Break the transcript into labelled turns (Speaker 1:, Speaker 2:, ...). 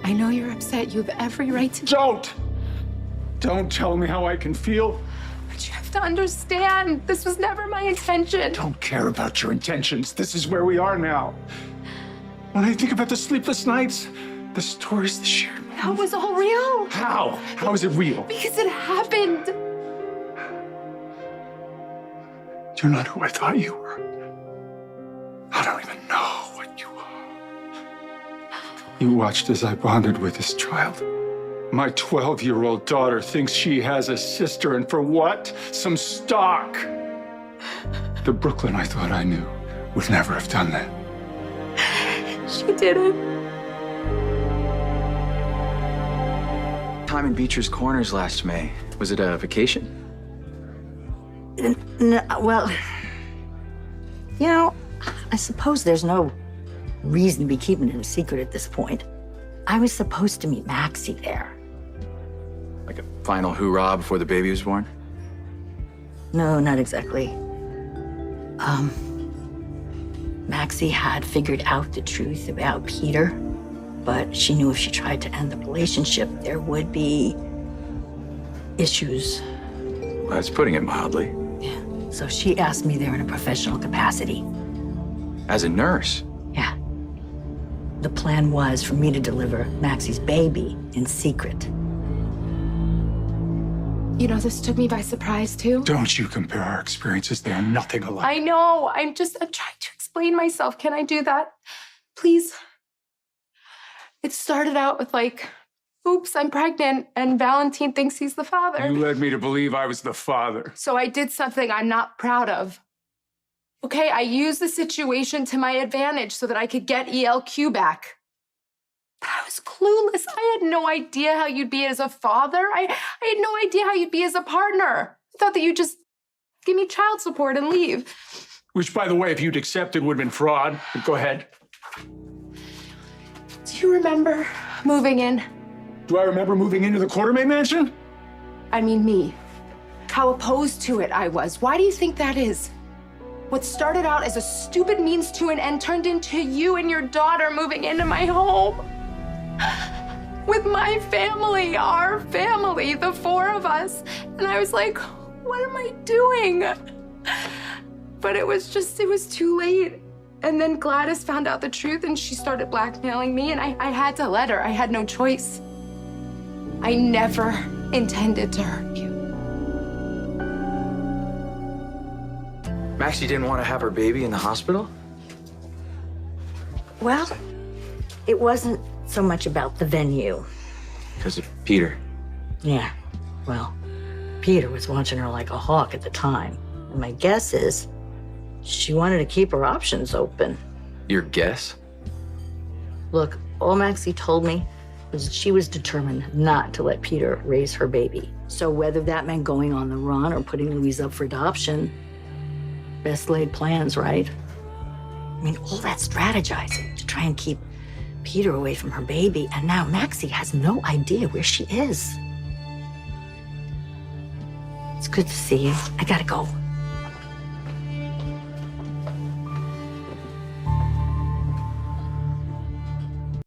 Speaker 1: I know you're upset. You have every right to...
Speaker 2: Don't tell me how I can feel.
Speaker 1: But you have to understand, this was never my intention.
Speaker 2: Don't care about your intentions. This is where we are now. When I think about the sleepless nights, the stories, the shared moments.
Speaker 1: That was all real.
Speaker 2: How? How is it real?
Speaker 1: Because it happened.
Speaker 2: You're not who I thought you were. I don't even know what you are. You watched as I bonded with this child. My 12-year-old daughter thinks she has a sister, and for what? Some stock. The Brooklyn I thought I knew would never have done that.
Speaker 1: She didn't.
Speaker 3: Time in Beecher's Corners last May. Was it a vacation?
Speaker 4: No, well, you know, I suppose there's no reason to be keeping it a secret at this point. I was supposed to meet Maxie there.
Speaker 3: Like a final hoorah before the baby was born?
Speaker 4: No, not exactly. Maxie had figured out the truth about Peter, but she knew if she tried to end the relationship, there would be issues.
Speaker 3: Well, that's putting it mildly.
Speaker 4: Yeah. So she asked me there in a professional capacity.
Speaker 3: As a nurse?
Speaker 4: Yeah. The plan was for me to deliver Maxie's baby in secret.
Speaker 1: You know, this took me by surprise, too.
Speaker 2: Don't you compare our experiences. They are nothing alike.
Speaker 1: I know. I'm trying to explain myself. Can I do that? Please? It started out with like, oops, I'm pregnant, and Valentine thinks he's the father.
Speaker 2: You led me to believe I was the father.
Speaker 1: So I did something I'm not proud of. Okay, I used the situation to my advantage so that I could get ELQ back. But I was clueless. I had no idea how you'd be as a father. I had no idea how you'd be as a partner. I thought that you'd just give me child support and leave.
Speaker 2: Which, by the way, if you'd accepted, would have been fraud. But go ahead.
Speaker 1: Do you remember moving in?
Speaker 2: Do I remember moving into the Quartermain mansion?
Speaker 1: I mean, me. How opposed to it I was. Why do you think that is? What started out as a stupid means to an end turned into you and your daughter moving into my home. With my family, our family, the four of us. And I was like, what am I doing? But it was too late. And then Gladys found out the truth and she started blackmailing me, and I had to let her. I had no choice. I never intended to hurt you.
Speaker 3: Maxie didn't want to have her baby in the hospital?
Speaker 4: Well, it wasn't so much about the venue.
Speaker 3: Because of Peter.
Speaker 4: Yeah, well, Peter was watching her like a hawk at the time. And my guess is she wanted to keep her options open.
Speaker 3: Your guess?
Speaker 4: Look, all Maxie told me was that she was determined not to let Peter raise her baby. So whether that meant going on the run or putting Louise up for adoption, best laid plans, right? I mean, all that strategizing to try and keep Peter away from her baby, and now Maxie has no idea where she is. It's good to see you. I gotta go.